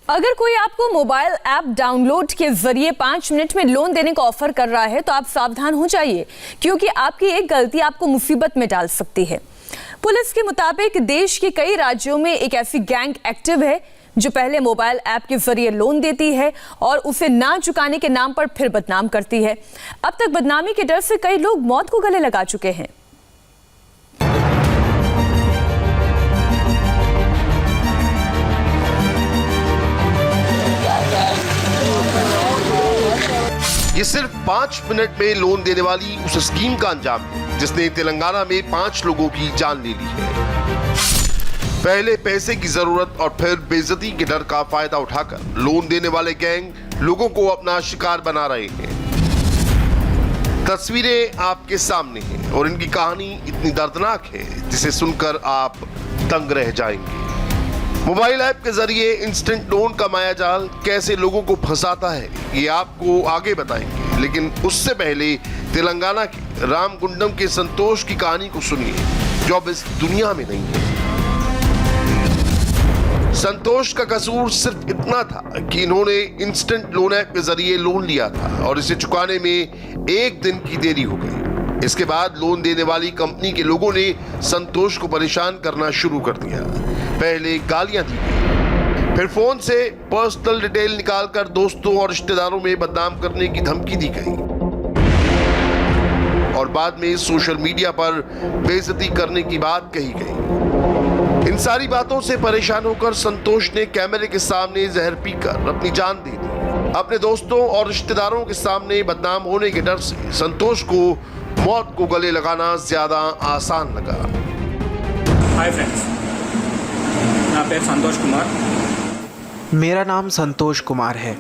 अगर कोई आपको मोबाइल ऐप डाउनलोड के जरिए 5 मिनट में लोन देने का ऑफर कर रहा है तो आप सावधान हो जाइए, क्योंकि आपकी एक गलती आपको मुसीबत में डाल सकती है। पुलिस के मुताबिक देश के कई राज्यों में एक ऐसी गैंग एक्टिव है जो पहले मोबाइल ऐप के जरिए लोन देती है और उसे ना चुकाने के नाम पर फिर बदनाम करती है। अब तक बदनामी के डर से कई लोग मौत को गले लगा चुके हैं। ये सिर्फ 5 मिनट में लोन देने वाली उस स्कीम का अंजाम है जिसने तेलंगाना में 5 लोगों की जान ले ली है। पहले पैसे की जरूरत और फिर बेइज्जती के डर का फायदा उठाकर लोन देने वाले गैंग लोगों को अपना शिकार बना रहे हैं। तस्वीरें आपके सामने हैं और इनकी कहानी इतनी दर्दनाक है जिसे सुनकर आप दंग रह जाएंगे। मोबाइल ऐप के जरिए इंस्टेंट लोन का मायाजाल कैसे लोगों को फंसाता है ये आपको आगे बताएंगे, लेकिन उससे पहले तेलंगाना के रामगुंडम के संतोष की कहानी को सुनिए जो अब इस दुनिया में नहीं है। संतोष का कसूर सिर्फ इतना था कि इन्होंने इंस्टेंट लोन ऐप के जरिए लोन लिया था और इसे चुकाने में 1 दिन की देरी हो गई। इसके बाद लोन देने वाली कंपनी के लोगों ने संतोष को परेशान करना शुरू कर दिया। पहले गालियां दी गई, फिर फोन से पर्सनल डिटेल निकालकर दोस्तों और रिश्तेदारों में बदनाम करने की धमकी दी गई और बाद में सोशल मीडिया पर बेइज्जती करने की बात कही गई। इन सारी बातों से परेशान होकर संतोष ने कैमरे के सामने जहर पीकर अपनी जान दे दी। अपने दोस्तों और रिश्तेदारों के सामने बदनाम होने के डर से संतोष को मौत को गले लगाना ज्यादा आसान लगा। हाय फ्रेंड्स, నా పేరు సంతోష్ కుమార్। मेरा नाम संतोष कुमार है।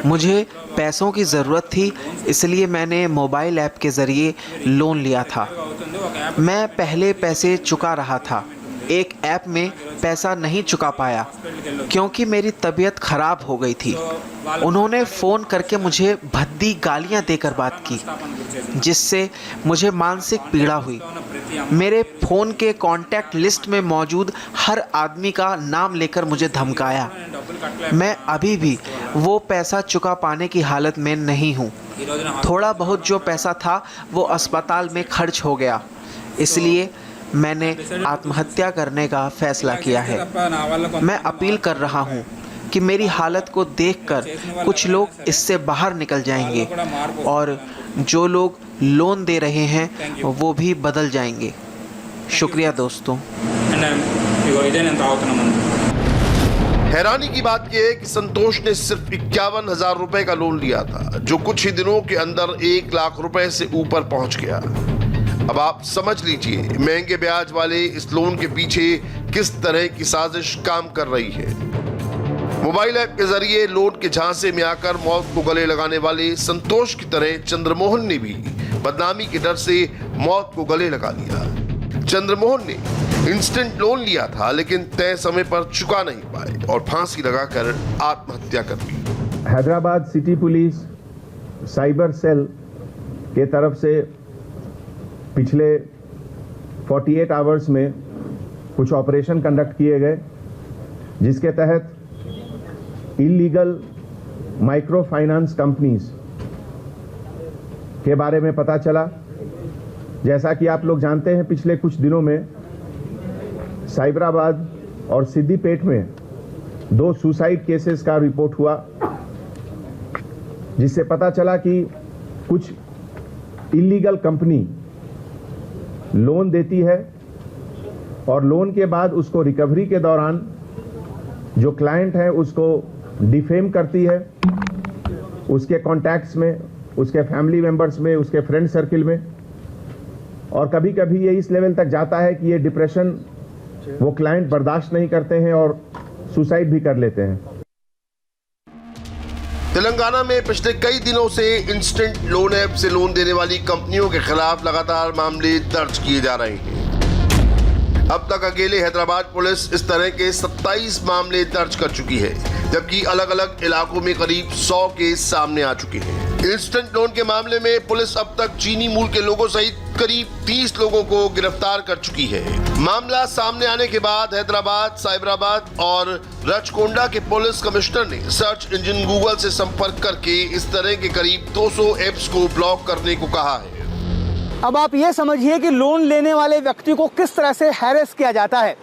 मुझे पैसों की ज़रूरत थी, इसलिए मैंने मोबाइल ऐप के ज़रिए लोन लिया था। मैं पहले पैसे चुका रहा था, एक ऐप में पैसा नहीं चुका पाया क्योंकि मेरी तबीयत ख़राब हो गई थी। उन्होंने फ़ोन करके मुझे भद्दी गालियां देकर बात की, जिससे मुझे मानसिक पीड़ा हुई। मेरे फ़ोन के कॉन्टैक्ट लिस्ट में मौजूद हर आदमी का नाम लेकर मुझे धमकाया। मैं अभी भी वो पैसा चुका पाने की हालत में नहीं हूँ। थोड़ा बहुत जो पैसा था वो अस्पताल में खर्च हो गया, इसलिए मैंने आत्महत्या करने का फैसला किया है। मैं अपील कर रहा हूँ कि मेरी हालत को देखकर कुछ लोग इससे बाहर निकल जाएंगे और जो लोग लोन दे रहे हैं वो भी बदल जाएंगे। शुक्रिया दोस्तों। हैरानी की बात यह है कि संतोष ने सिर्फ 51,000 रुपए का लोन लिया था, जो कुछ ही दिनों के अंदर 1 लाख रुपए से ऊपर पहुंच गया। अब आप समझ लीजिए महंगे ब्याज वाले इस लोन के पीछे किस तरह की साजिश काम कर रही है। मोबाइल ऐप के जरिए लोन के झांसे में आकर मौत को गले लगाने वाले संतोष की तरह चंद्रमोहन ने भी बदनामी के डर से मौत को गले लगा लिया। चंद्रमोहन ने इंस्टेंट लोन लिया था लेकिन तय समय पर चुका नहीं पाए और फांसी लगाकर आत्महत्या कर ली। Hyderabad city police cyber cell के तरफ से पिछले 48 आवर्स में कुछ ऑपरेशन कंडक्ट किए गए, जिसके तहत इलीगल माइक्रो फाइनेंस कंपनीज के बारे में पता चला। जैसा कि आप लोग जानते हैं, पिछले कुछ दिनों में साइबराबाद और सिद्दीपेट में 2 सुसाइड केसेस का रिपोर्ट हुआ, जिससे पता चला कि कुछ इलीगल कंपनी लोन देती है और लोन के बाद उसको रिकवरी के दौरान जो क्लाइंट है उसको डिफेम करती है, उसके कॉन्टैक्ट्स में, उसके फैमिली मेंबर्स में, उसके फ्रेंड सर्किल में, और कभी कभी ये इस लेवल तक जाता है कि ये डिप्रेशन वो क्लाइंट बर्दाश्त नहीं करते हैं और सुसाइड भी कर लेते हैं। तेलंगाना में पिछले कई दिनों से इंस्टेंट लोन ऐप से लोन देने वाली कंपनियों के खिलाफ लगातार मामले दर्ज किए जा रहे हैं। अब तक अकेले हैदराबाद पुलिस इस तरह के 27 मामले दर्ज कर चुकी है, जबकि अलग अलग इलाकों में करीब 100 केस सामने आ चुके हैं। इंस्टेंट लोन के मामले में पुलिस अब तक चीनी मूल के लोगों सहित करीब 30 लोगों को गिरफ्तार कर चुकी है। मामला सामने आने के बाद हैदराबाद, साइबराबाद और रचकोंडा के पुलिस कमिश्नर ने सर्च इंजन गूगल से संपर्क करके इस तरह के करीब 200 ऐप्स को ब्लॉक करने को कहा है। अब आप ये समझिए कि लोन लेने वाले व्यक्ति को किस तरह से हैरेस किया जाता है।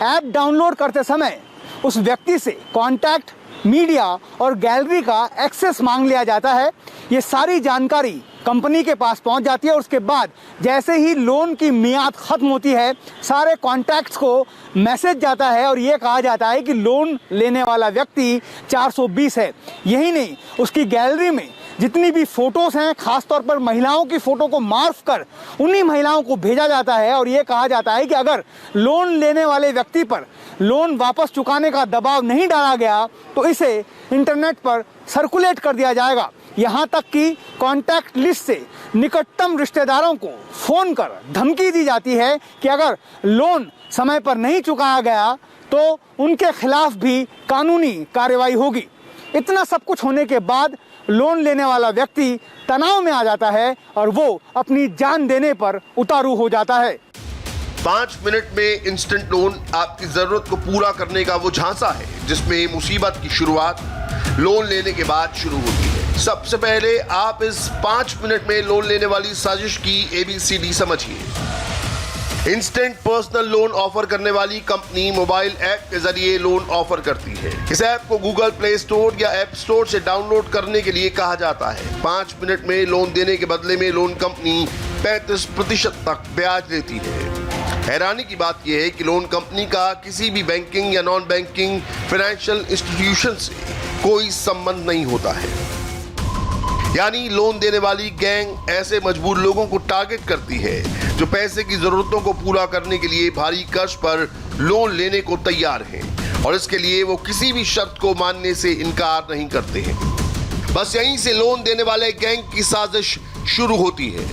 ऐप डाउनलोड करते समय उस व्यक्ति से कॉन्टैक्ट, मीडिया और गैलरी का एक्सेस मांग लिया जाता है। ये सारी जानकारी कंपनी के पास पहुंच जाती है और उसके बाद जैसे ही लोन की मियाद ख़त्म होती है, सारे कॉन्टैक्ट्स को मैसेज जाता है और ये कहा जाता है कि लोन लेने वाला व्यक्ति 420 है। यही नहीं, उसकी गैलरी में जितनी भी फ़ोटोज़ हैं, ख़ासतौर पर महिलाओं की फ़ोटो को मार्फ कर उन्हीं महिलाओं को भेजा जाता है और ये कहा जाता है कि अगर लोन लेने वाले व्यक्ति पर लोन वापस चुकाने का दबाव नहीं डाला गया तो इसे इंटरनेट पर सर्कुलेट कर दिया जाएगा। यहाँ तक कि कॉन्टैक्ट लिस्ट से निकटतम रिश्तेदारों को फ़ोन कर धमकी दी जाती है कि अगर लोन समय पर नहीं चुकाया गया तो उनके खिलाफ भी कानूनी कार्रवाई होगी। इतना सब कुछ होने के बाद लोन लेने वाला व्यक्ति तनाव में आ जाता है और वो अपनी जान देने पर उतारू हो जाता है। 5 मिनट में इंस्टेंट लोन आपकी जरूरत को पूरा करने का वो झांसा है जिसमें मुसीबत की शुरुआत लोन लेने के बाद शुरू होती है। सबसे पहले आप इस 5 मिनट में लोन लेने वाली साजिश की ABCD समझिए। इंस्टेंट पर्सनल लोन ऑफर करने वाली कंपनी मोबाइल ऐप के जरिए लोन ऑफर करती है। इस ऐप को गूगल प्ले स्टोर या ऐप स्टोर से डाउनलोड करने के लिए कहा जाता है। 5 मिनट में लोन देने के बदले में लोन कंपनी 35% तक ब्याज लेती है। हैरानी की बात यह है कि लोन कंपनी का किसी भी बैंकिंग या नॉन बैंकिंग फाइनेंशियल इंस्टीट्यूशन से कोई संबंध नहीं होता है। यानी लोन देने वाली गैंग ऐसे मजबूर लोगों को टारगेट करती है जो पैसे की जरूरतों को पूरा करने के लिए भारी कर्ज पर लोन लेने को तैयार हैं और इसके लिए वो किसी भी शर्त को मानने से इनकार नहीं करते हैं। बस यहीं से लोन देने वाले गैंग की साजिश शुरू होती है।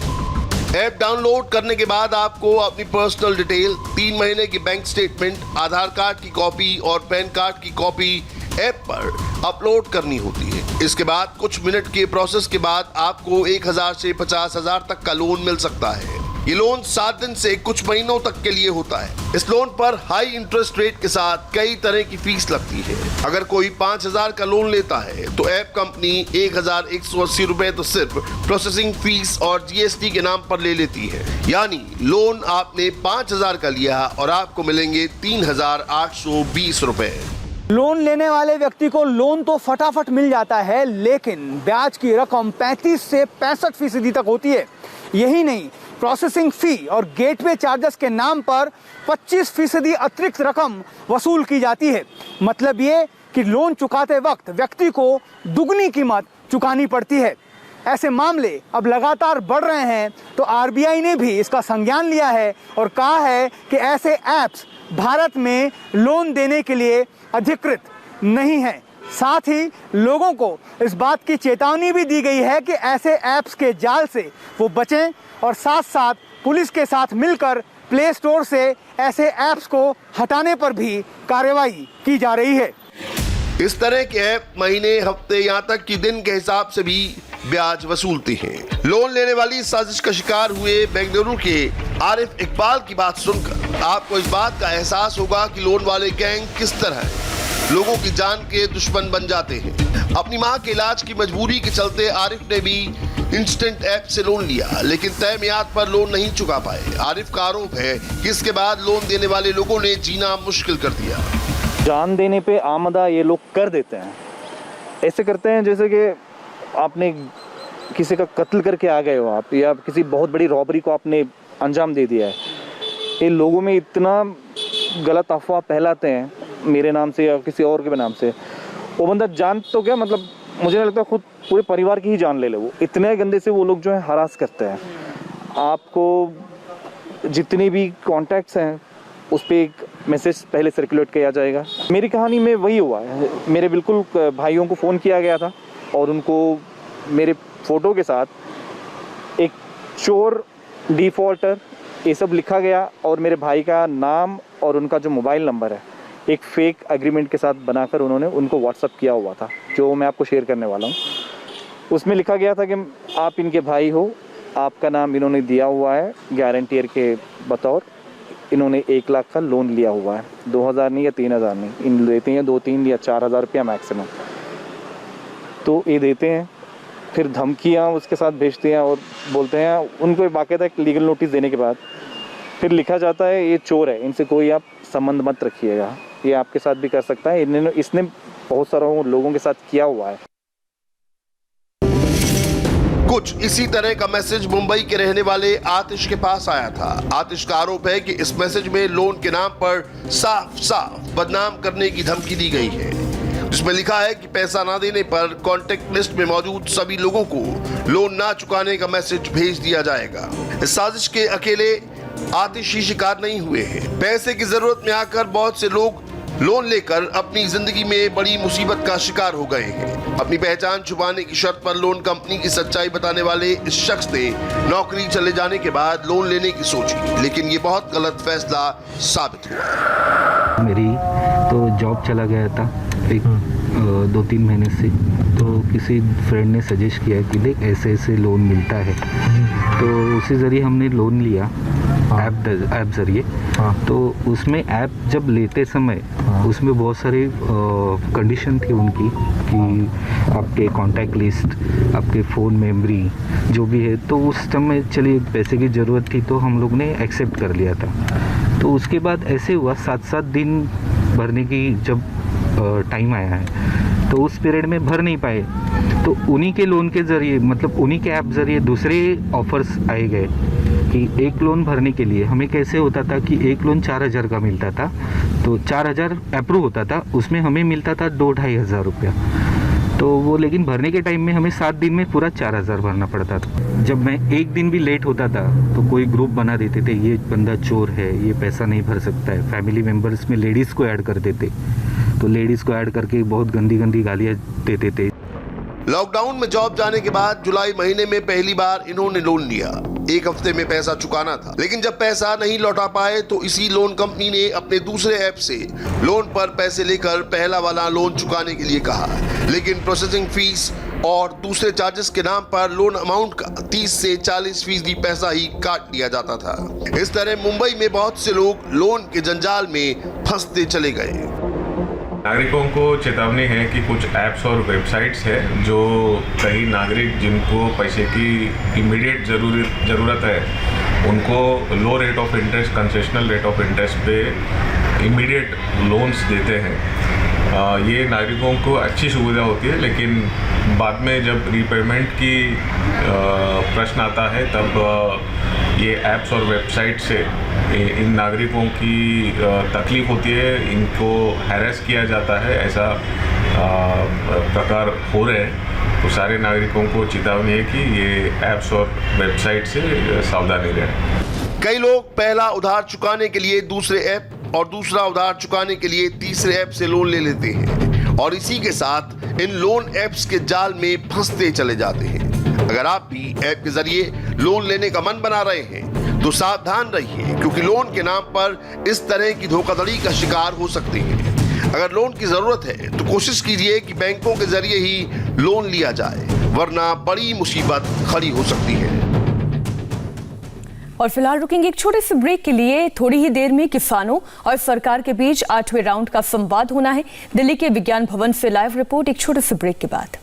ऐप डाउनलोड करने के बाद आपको अपनी पर्सनल डिटेल, 3 महीने की बैंक स्टेटमेंट, आधार कार्ड की कॉपी और पैन कार्ड की कॉपी ऐप पर अपलोड करनी होती है। इसके बाद कुछ मिनट के प्रोसेस के बाद आपको 1000 से 50,000 तक का लोन मिल सकता है। ये लोन 7 दिन से कुछ महीनों तक के लिए होता है। इस लोन पर हाई इंटरेस्ट रेट के साथ कई तरह की फीस लगती है। अगर कोई 5,000 का लोन लेता है तो ऐप कंपनी 1,180 रुपए तो सिर्फ प्रोसेसिंग फीस और GST के नाम पर ले लेती है। यानी लोन आपने 5,000 का लिया और आपको मिलेंगे 3,820 रुपए। लोन लेने वाले व्यक्ति को लोन तो फटाफट मिल जाता है, लेकिन ब्याज की रकम 35 से 65% तक होती है। यही नहीं, प्रोसेसिंग फी और गेटवे चार्जेस के नाम पर 25% अतिरिक्त रकम वसूल की जाती है। मतलब ये कि लोन चुकाते वक्त व्यक्ति को दुगनी कीमत चुकानी पड़ती है। ऐसे मामले अब लगातार बढ़ रहे हैं, तो RBI ने भी इसका संज्ञान लिया है और कहा है कि ऐसे ऐप्स भारत में लोन देने के लिए अधिकृत नहीं है। साथ ही लोगों को इस बात की चेतावनी भी दी गई है कि ऐसे ऐप्स के जाल से वो बचें और साथ साथ पुलिस के साथ मिलकर प्ले स्टोर से ऐसे ऐप्स को हटाने पर भी कार्रवाई की जा रही है। इस तरह के ऐप महीने, हफ्ते, यहाँ तक कि दिन के हिसाब से भी ब्याज वसूलती हैं। लोन लेने वाली साजिश का शिकार हुए बेंगलुरु के आरिफ इकबाल की बात सुनकर आपको इस बात का एहसास होगा कि लोन वाले गैंग किस तरह लोगों की जान के दुश्मन बन जाते हैं। अपनी मां के इलाज की मजबूरी के चलते आरिफ ने भी इंस्टेंट ऐप से लोन लिया, लेकिन तय मियाद पर लोन नहीं चुका पाए। आरिफ का आरोप है कि इसके बाद लोन देने वाले लोगों ने जीना मुश्किल कर दिया। जान देने पे आमदा ये लोग कर देते हैं। ऐसे करते हैं जैसे कि आपने किसी का कत्ल करके आ गए हो आप, या किसी बहुत बड़ी रॉबरी को आपने अंजाम दे दिया है। ये लोगों में इतना गलत अफवाह फैलाते हैं मेरे नाम से या किसी और के भी नाम से, वो बंदा जान तो क्या, मतलब मुझे नहीं लगता खुद पूरे परिवार की ही जान ले वो। इतने गंदे से वो लोग जो है हरास करते हैं आपको। जितने भी कॉन्टैक्ट्स हैं उस पर एक मैसेज पहले सर्कुलेट किया जाएगा। मेरी कहानी में वही हुआ है। मेरे बिल्कुल भाइयों को फ़ोन किया गया था और उनको मेरे फ़ोटो के साथ एक चोर, डिफ़ॉल्टर ये सब लिखा गया और मेरे भाई का नाम और उनका जो मोबाइल नंबर है एक फेक एग्रीमेंट के साथ बनाकर उन्होंने उनको व्हाट्सअप किया हुआ था, जो मैं आपको शेयर करने वाला हूँ। उसमें लिखा गया था कि आप इनके भाई हो, आपका नाम इन्होंने दिया हुआ है गारंटियर के बतौर, इन्होंने 1 लाख का लोन लिया हुआ है, 2000 नहीं या 3000 नहीं, इन लेते हैं 2-3 या 4000 रुपया मैक्सिमम। तो ये देते हैं, फिर धमकियाँ उसके साथ भेजते हैं और बोलते हैं, उनको बाकायदा एक लीगल नोटिस देने के बाद फिर लिखा जाता है ये चोर है, इनसे कोई आप संबंध मत रखिएगा, ये आपके साथ भी कर सकता है। इसने बहुत सारे लोगों के साथ किया हुआ है। कुछ इसी तरह का मैसेज मुंबई के रहने वाले आतिश के पास आया था। आतिश का आरोप है कि इस मैसेज में लोन के नाम पर साफ साफ बदनाम करने की धमकी दी गई है, जिसमें लिखा है कि पैसा ना देने पर कॉन्टेक्ट लिस्ट में मौजूद सभी लोगों को लोन ना चुकाने का मैसेज भेज दिया जाएगा। इस साजिश के अकेले आतिश ही शिकार नहीं हुए हैं। पैसे की जरूरत में आकर बहुत से लोग लोन लेकर अपनी जिंदगी में बड़ी मुसीबत का शिकार हो गए हैं। अपनी पहचान छुपाने की शर्त पर लोन कंपनी की सच्चाई बताने वाले इस शख्स ने नौकरी चले जाने के बाद लोन लेने की सोची, लेकिन ये बहुत गलत फैसला साबित हुआ। मेरी तो जॉब चला गया था एक 2-3 महीने से, तो किसी फ्रेंड ने सजेस्ट किया कि देख ऐसे ऐसे लोन मिलता है, तो उसी ज़रिए हमने लोन लिया ऐप ज़रिए। तो उसमें ऐप जब लेते समय उसमें बहुत सारी कंडीशन थी उनकी कि आपके कॉन्टैक्ट लिस्ट, आपके फ़ोन मेमोरी जो भी है, तो उस समय चलिए पैसे की ज़रूरत थी तो हम लोग ने एक्सेप्ट कर लिया था। तो उसके बाद ऐसे हुआ 7-7 दिन भरने की जब टाइम आया है तो उस पीरियड में भर नहीं पाए, तो उन्हीं के लोन के ज़रिए मतलब उन्हीं के ऐप ज़रिए दूसरे ऑफ़र्स आए गए कि एक लोन भरने के लिए हमें कैसे होता था कि एक लोन 4000 का मिलता था, तो 4000 अप्रूव होता था, उसमें हमेमें मिलता था 2-2.5 हज़ार रुपया। तो वो लेकिन भरने के टाइम में हमें 7 दिन में पूरा 4000 भरना पड़ता था। जब मैं एक दिन भी लेट होता था तो कोई ग्रुप बना देते थे, ये बंदा चोर है, ये पैसा नहीं भर सकता है। फैमिली मेम्बर्स में लेडीज़ को ऐड कर देते, तो लेडीज़ को ऐड करके बहुत गंदी गंदी गालियाँ देते थे। लॉकडाउन में जॉब जाने के बाद जुलाई महीने में पहली बार इन्होंने लोन लिया। 1 हफ्ते में पैसा चुकाना था, लेकिन जब पैसा नहीं लौटा पाए तो इसी लोन कंपनी ने अपने दूसरे ऐप से लोन पर पैसे लेकर पहला वाला लोन चुकाने के लिए कहा, लेकिन प्रोसेसिंग फीस और दूसरे चार्जेस के नाम पर लोन अमाउंट का 30 से 40% पैसा ही काट लिया जाता था। इस तरह मुंबई में बहुत से लोग लोन के जंजाल में फंसते चले गए। नागरिकों को चेतावनी है कि कुछ ऐप्स और वेबसाइट्स है जो कई नागरिक जिनको पैसे की इमीडिएट ज़रूरत है उनको low rate of interest, concessional rate of interest पे इमीडिएट लोन्स देते हैं। ये नागरिकों को अच्छी सुविधा होती है, लेकिन बाद में जब रीपेमेंट की प्रश्न आता है तब ये ऐप्स और वेबसाइट से इन नागरिकों की तकलीफ होती है, इनको हैरेस किया जाता है, ऐसा प्रकार हो रहे हैं। तो सारे नागरिकों को चेतावनी है कि ये ऐप्स और वेबसाइट से सावधानी रहें। कई लोग पहला उधार चुकाने के लिए दूसरे ऐप और दूसरा उधार चुकाने के लिए तीसरे ऐप से लोन ले लेते हैं और इसी के साथ इन लोन ऐप्स के जाल में फंसते चले जाते हैं। अगर आप भी ऐप के जरिए लोन लेने का मन बना रहे हैं तो सावधान रहिए, क्योंकि लोन के नाम पर इस तरह की धोखाधड़ी का शिकार हो सकते हैं। अगर लोन की जरूरत है तो कोशिश कीजिए कि बैंकों के जरिए ही लोन लिया जाए, वरना बड़ी मुसीबत खड़ी हो सकती है। और फिलहाल रुकेंगे एक छोटे से ब्रेक के लिए। थोड़ी ही देर में किसानों और सरकार के बीच 8वें राउंड का संवाद होना है। दिल्ली के विज्ञान भवन से लाइव रिपोर्ट एक छोटे से ब्रेक के बाद।